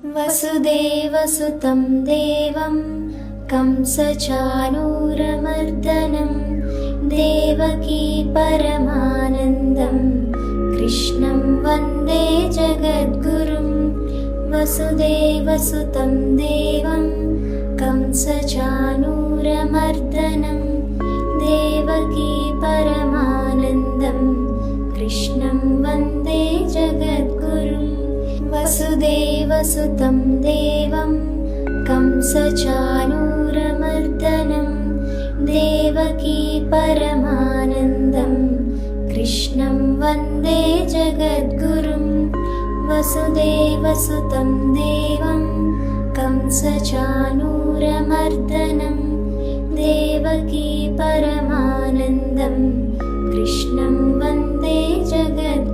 वसुदेवसुतं देवं कंसचाणूरमर्दनं देवकी परमानन्दं कृष्णं वन्दे जगद्गुरुं। वसुदेवसुतं देवं कंसचाणूरमर्दनं देवकी परमानन्दं कृष्णं वन्दे जगद्गुरुं। वसुदेवसुतं देवं कंसचाणूरमर्दनं देवकी परमानन्दं कृष्णं वन्दे जगद्गुरुं। वसुदेवसुतं देवं कंसचाणूरमर्दनं देवकी परमानन्दं कृष्णं वन्दे जगद्गुरुं।